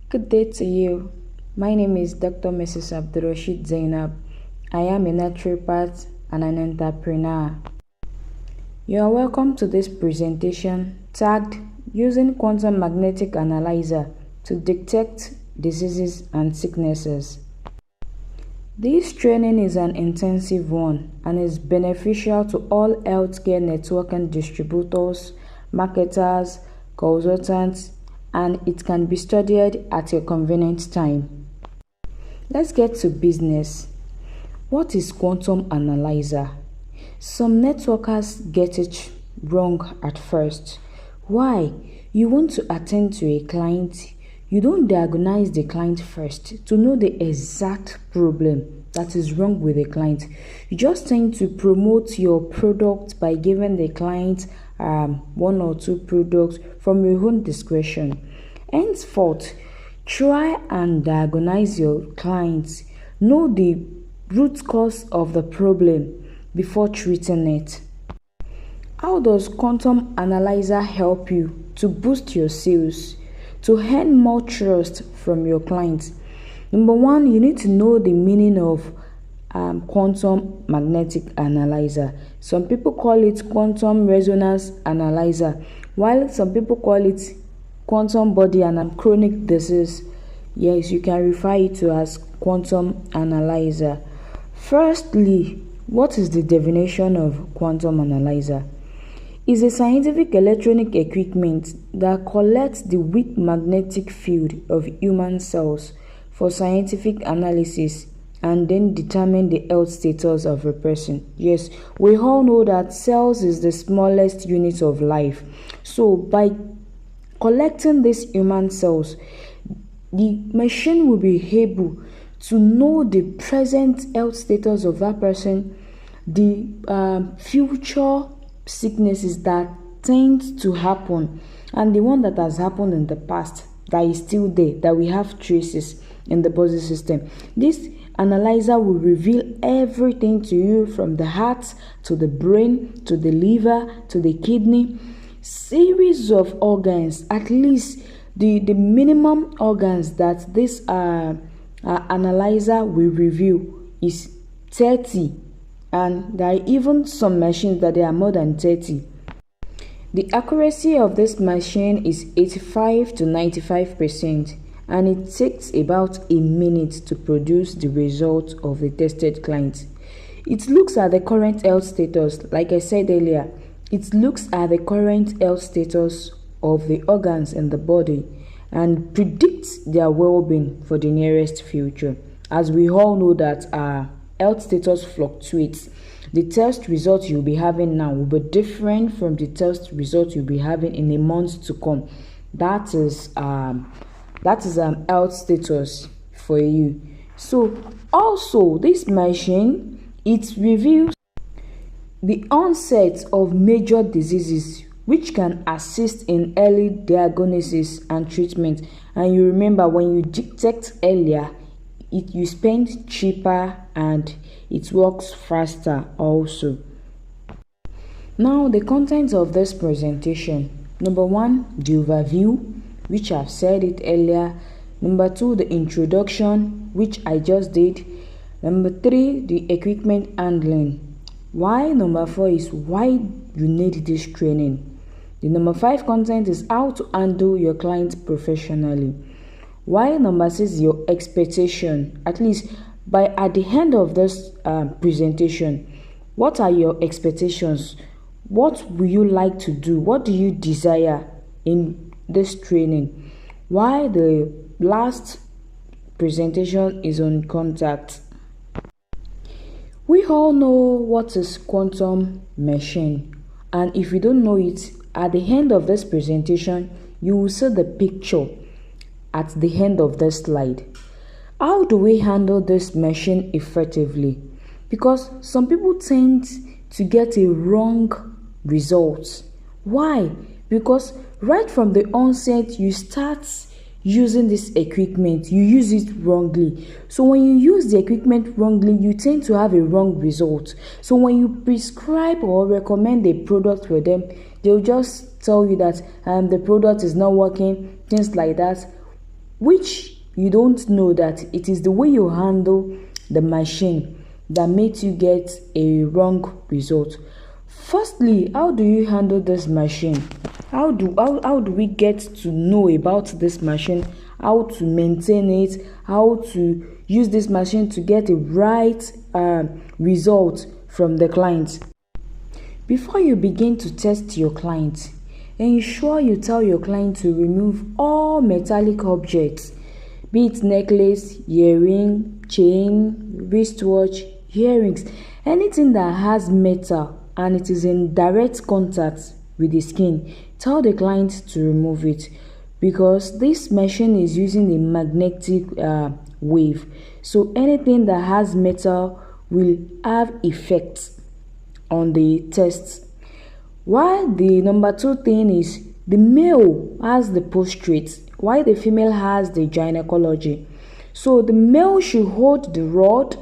Good day to you. My name is Dr. Mrs. Abdurrashid Zainab. I am a naturopath and an entrepreneur. You are welcome to this presentation tagged using quantum magnetic analyzer to detect diseases and sicknesses. This training is an intensive one and is beneficial to all healthcare network and distributors, marketers, consultants, and it can be studied at your convenient time. Let's get to business. What is quantum analyzer? Some networkers get it wrong at first. Why? You want to attend to a client, you don't diagnose the client first to know the exact problem that is wrong with the client. You just tend to promote your product by giving the client one or two products from your own discretion. Henceforth, try and diagnose your clients. Know the root cause of the problem before treating it. How does quantum analyzer help you to boost your sales, to earn more trust from your clients? Number one, you need to know the meaning of quantum magnetic analyzer. Some people call it quantum resonance analyzer, while some people call it quantum body and chronic disease. Yes, you can refer it to as quantum analyzer. Firstly, what is the definition of quantum analyzer? Is a scientific electronic equipment that collects the weak magnetic field of human cells for scientific analysis and then determine the health status of a person. Yes, we all know that cells is the smallest unit of life. So by collecting these human cells, the machine will be able to know the present health status of that person, the future sicknesses that tend to happen, and the one that has happened in the past that is still there, that we have traces in the body system. This analyzer will reveal everything to you, from the heart to the brain to the liver to the kidney, series of organs, at least the minimum organs that this analyzer will review is 30, and there are even some machines that there are more than 30. The accuracy of this machine is 85 to 95%, and it takes about a minute to produce the result of the tested client. It looks at the current health status. Like I said earlier, it looks at the current health status of the organs in the body and predicts their well-being for the nearest future. As we all know that our health status fluctuates. The test results you'll be having now will be different from the test results you'll be having in a month to come. That is health status for you. So also this machine, it reveals the onset of major diseases which can assist in early diagnosis and treatment. And you remember, when you detect earlier, you spend cheaper and it works faster also. Now, the content of this presentation. Number one, the overview, which I've said it earlier. Number two, the introduction, which I just did. Number three, the equipment handling. Why? Number four is why you need this training. The number five content is how to handle your clients professionally. Why? Number six, your expectation. At least at the end of this presentation, what are your expectations? What will you like to do? What do you desire in this training? Why? The last presentation is on contact. We all know what is quantum machine, and if you don't know it, at the end of this presentation, you will see the picture at the end of this slide. How do we handle this machine effectively? Because some people tend to get a wrong result. Why? Because right from the onset, you start using this equipment, you use it wrongly. So when you use the equipment wrongly, you tend to have a wrong result. So when you prescribe or recommend a product for them, they'll just tell you that the product is not working, things like that. which you don't know that it is the way you handle the machine that makes you get a wrong result. Firstly, how do you handle this machine? How do we get to know about this machine, how to maintain it, how to use this machine to get a right result from the client? Before you begin to test your client, ensure you tell your client to remove all metallic objects, be it necklace, earring, chain, wristwatch, earrings, anything that has metal and it is in direct contact with the skin. Tell the client to remove it, because this machine is using a magnetic wave, so anything that has metal will have effects on the tests. While the number 2 thing is, the male has the prostrate while the female has the gynecology. So the male should hold the rod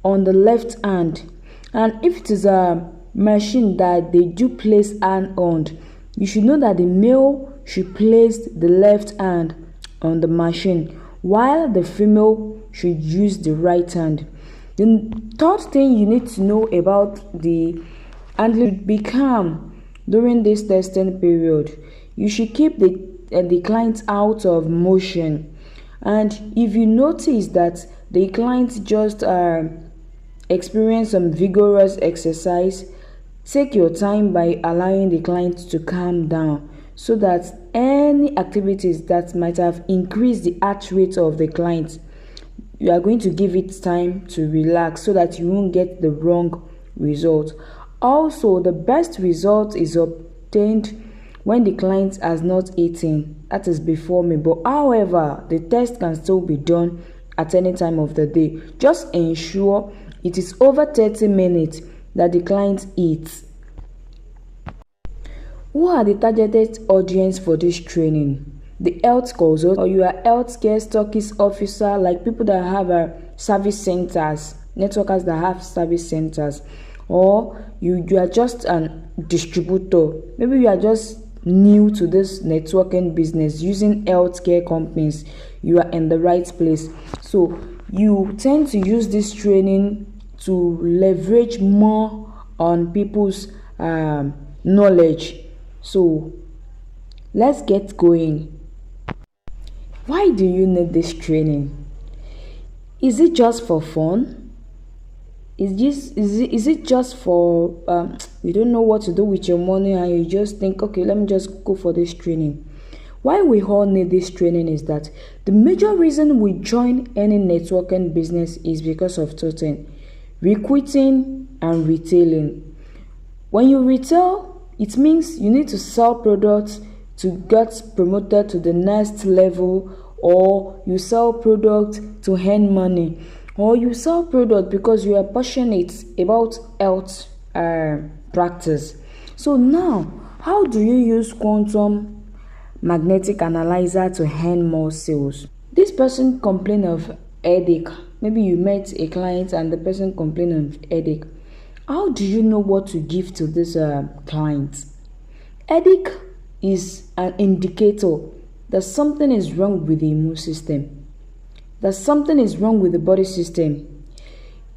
on the left hand, and if it is a machine that they do place hand on, you should know that the male should place the left hand on the machine while the female should use the right hand. The third thing you need to know about the handling should be calm during this testing period. You should keep the client out of motion, and if you notice that the client just experience some vigorous exercise, take your time by allowing the client to calm down, so that any activities that might have increased the heart rate of the client, you are going to give it time to relax so that you won't get the wrong result. Also, the best result is obtained when the client has not eaten, that is before me. But however, the test can still be done at any time of the day. Just ensure it is over 30 minutes that the client eats. Who are the targeted audience for this training? The health consultant, or you are healthcare stockist officer, like people that have service centers, networkers that have service centers, or you are just a distributor. Maybe you are just new to this networking business using healthcare companies. You are in the right place. So you tend to use this training to leverage more on people's knowledge. So let's get going. Why do you need this training? Is it just for fun? Is it just for you don't know what to do with your money and you just think, okay, let me just go for this training? Why we all need this training is that the major reason we join any networking business is because of 2 things: recruiting and retailing. When you retail, it means you need to sell products to get promoted to the next level, or you sell products to earn money, or you sell product because you are passionate about health practice. So now, how do you use quantum magnetic analyzer to earn more sales? This person complained of headache. Maybe you met a client and the person complained of headache. How do you know what to give to this client? Headache is an indicator that something is wrong with the immune system, that something is wrong with the body system.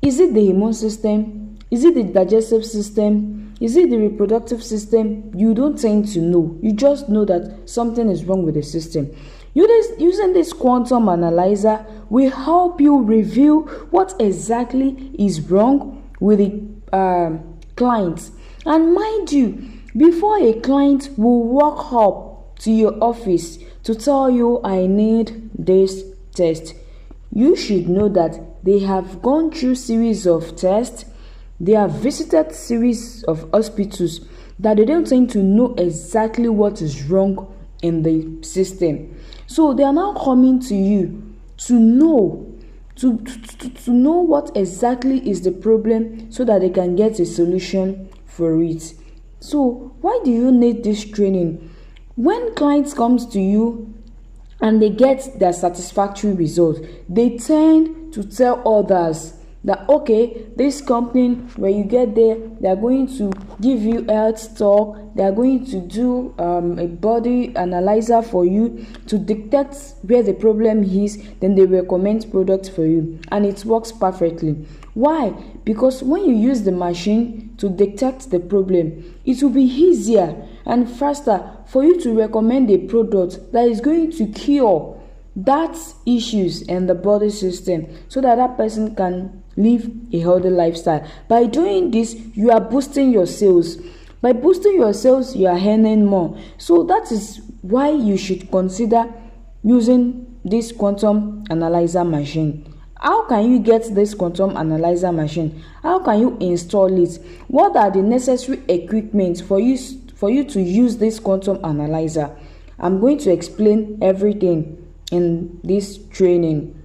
Is it the immune system? Is it the digestive system? Is it the reproductive system? You don't tend to know. You just know that something is wrong with the system. Using this quantum analyzer will help you reveal what exactly is wrong with the client. And mind you, before a client will walk up to your office to tell you, I need this test, you should know that they have gone through series of tests, they have visited series of hospitals, that they don't tend to know exactly what is wrong in the system. So they are now coming to you to know to know what exactly is the problem, so that they can get a solution for it. So why do you need this training? When clients comes to you and they get their satisfactory result, they tend to tell others that okay, this company, when you get there, they are going to give you health talk, they are going to do a body analyzer for you to detect where the problem is, then they recommend products for you, and it works perfectly. Why? Because when you use the machine to detect the problem, it will be easier and faster for you to recommend a product that is going to cure that issues in the body system, so that that person can live a healthy lifestyle. By doing this, you are boosting your sales. By boosting your sales, you are earning more. So that is why you should consider using this quantum analyzer machine. How can you get this quantum analyzer machine? How can you install it? What are the necessary equipment for you to use this quantum analyzer? I'm going to explain everything in this training.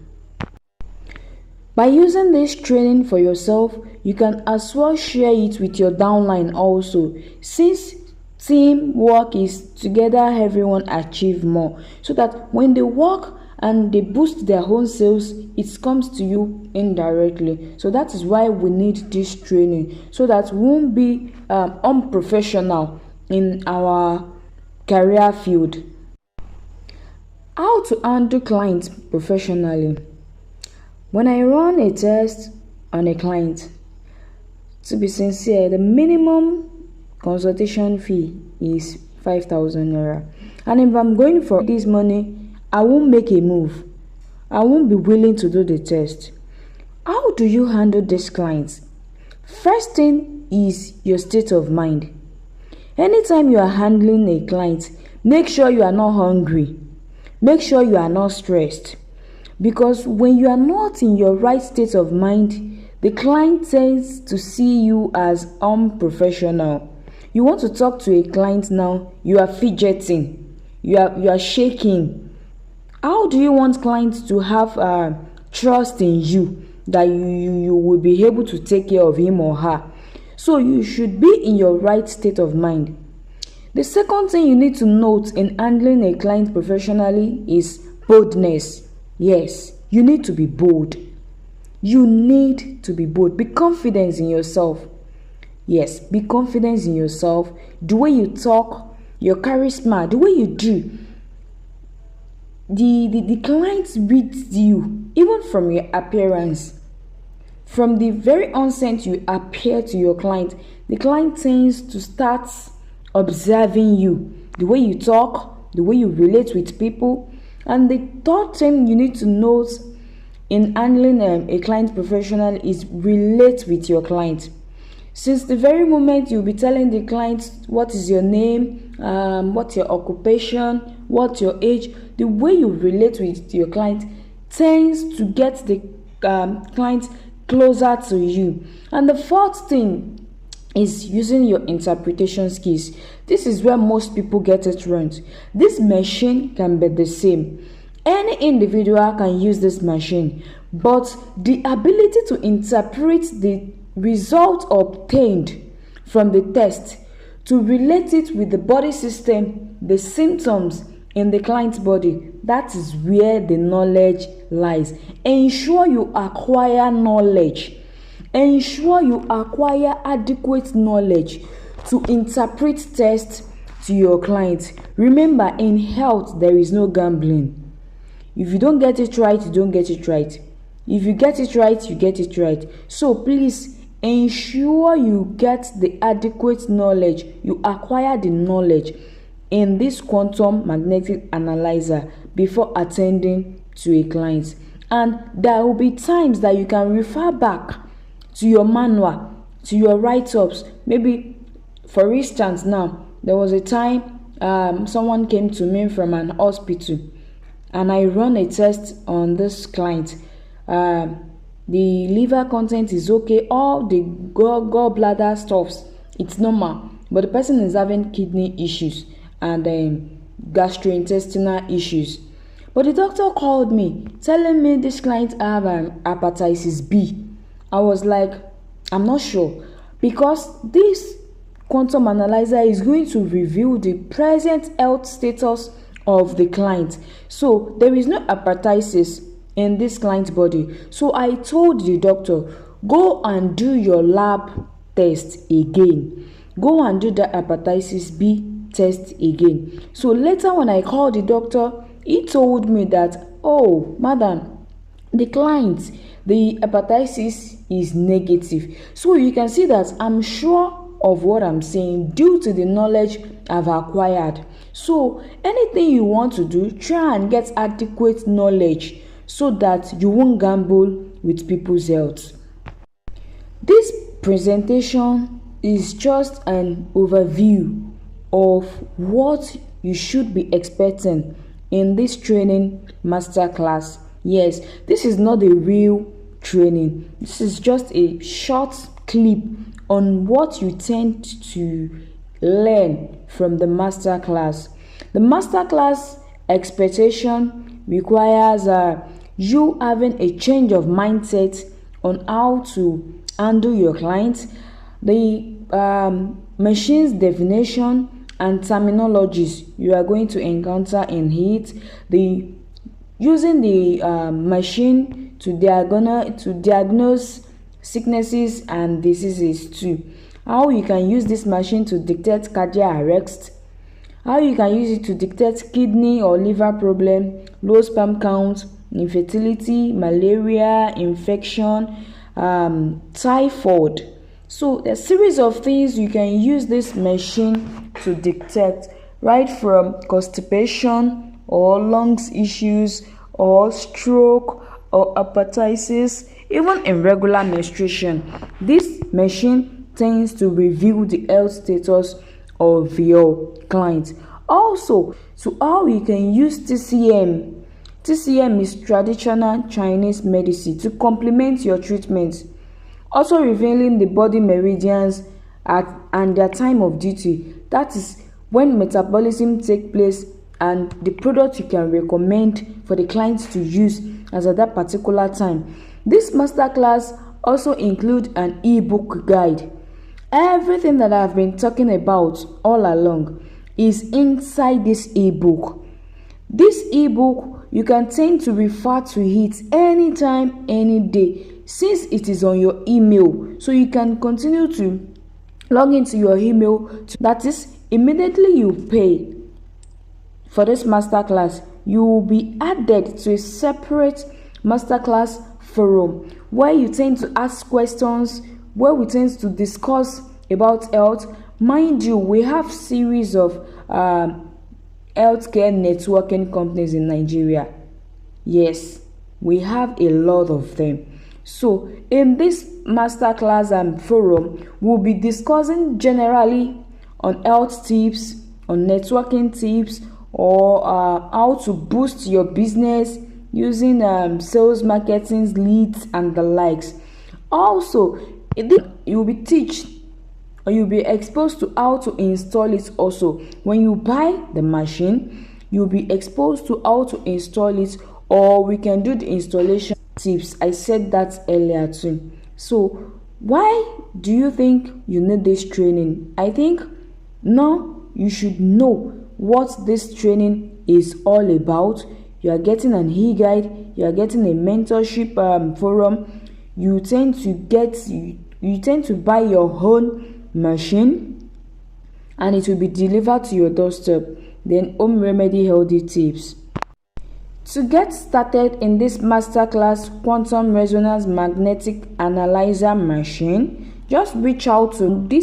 By using this training for yourself, you can as well share it with your downline also, since teamwork is together everyone achieve more, so that when they work and they boost their own sales, it comes to you indirectly. So that is why we need this training, so that we won't be unprofessional in our career field. How to handle clients professionally. When I run a test on a client, to be sincere, the minimum consultation fee is 5,000 naira. And if I'm going for this money, I won't make a move. I won't be willing to do the test. How do you handle these clients? First thing is your state of mind. Anytime you are handling a client, make sure you are not hungry. Make sure you are not stressed, because when you are not in your right state of mind, the client tends to see you as unprofessional. You want to talk to a client now, you are fidgeting, you are shaking. How do you want clients to have trust in you, that you will be able to take care of him or her? So you should be in your right state of mind. The second thing you need to note in handling a client professionally is boldness. Yes, you need to be bold. You need to be bold. Be confident in yourself. Yes, be confident in yourself. The way you talk, your charisma, the way you do. The client reads you, even from your appearance. From the very onset you appear to your client, the client tends to start observing you, the way you talk, the way you relate with people. And the third thing you need to note in handling a client professional is relate with your client. Since the very moment you'll be telling the client what is your name, what's your occupation, what's your age, the way you relate with your client tends to get the client closer to you. And the fourth thing is using your interpretation skills. This is where most people get it wrong. This machine can be the same. Any individual can use this machine, but the ability to interpret the result obtained from the test, to relate it with the body system, the symptoms in the client's body, that is where the knowledge lies. Ensure you acquire knowledge. Ensure you acquire adequate knowledge to interpret tests to your clients. Remember, in health, there is no gambling. If you don't get it right, you don't get it right. If you get it right, you get it right. So please ensure you get the adequate knowledge, you acquire the knowledge in this quantum magnetic analyzer before attending to a client. And there will be times that you can refer back to your manual, to your write-ups. Maybe, for instance, now, there was a time someone came to me from an hospital, and I run a test on this client. The liver content is okay, all the gallbladder stuffs, it's normal, but the person is having kidney issues and gastrointestinal issues. But the doctor called me telling me this client have hepatitis B. I was like, I'm not sure, because this quantum analyzer is going to reveal the present health status of the client. So there is no hepatitis in this client's body. So I told the doctor, go and do your lab test again. Go and do the hepatitis B test again. So later when I called the doctor, he told me that, oh madam, the hepatitis is negative. So you can see that I'm sure of what I'm saying due to the knowledge I've acquired. So anything you want to do, try and get adequate knowledge so that you won't gamble with people's health. This presentation is just an overview of what you should be expecting in this training masterclass. Yes, this is not a real training. This is just a short clip on what you tend to learn from the masterclass. The masterclass expectation requires you having a change of mindset on how to handle your clients, the machine's definition and terminologies you are going to encounter in it, the using the machine to diagnose sicknesses and diseases too, how you can use this machine to detect cardiac arrest, how you can use it to detect kidney or liver problem, low sperm count, infertility, malaria, infection, typhoid. So a series of things you can use this machine to detect, right from constipation or lungs issues or stroke or hepatitis, even irregular menstruation. This machine tends to reveal the health status of your client. Also, so how you can use TCM. TCM is traditional Chinese medicine to complement your treatment, also revealing the body meridians and their time of duty. That is when metabolism takes place and the product you can recommend for the clients to use as at that particular time. This masterclass also includes an ebook guide. Everything that I've been talking about all along is inside this ebook. This ebook, you can tend to refer to it anytime, any day, since it is on your email. So you can continue to log into your email. That is, immediately you pay for this masterclass, you will be added to a separate masterclass forum where you tend to ask questions, where we tend to discuss about health. Mind you, we have series of healthcare networking companies in Nigeria. Yes, we have a lot of them. So in this masterclass and forum, we'll be discussing generally on health tips, on networking tips, or how to boost your business using sales, marketing, leads, and the likes. Also, you'll be exposed to how to install it. Also, when you buy the machine, you'll be exposed to how to install it, or we can do the installation tips. I said that earlier too. So why do you think you need this training? I think now you should know what this training is all about. You are getting an e-guide, you are getting a mentorship forum. You tend to buy your own machine and it will be delivered to your doorstep. Then home remedy healthy tips. To get started in this masterclass quantum resonance magnetic analyzer machine, just reach out to me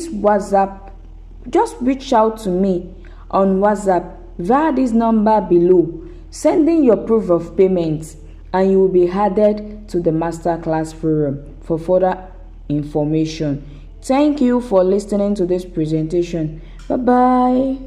on WhatsApp via this number below, sending your proof of payment, and you will be added to the masterclass forum for further information. Thank you for listening to this presentation. Bye bye.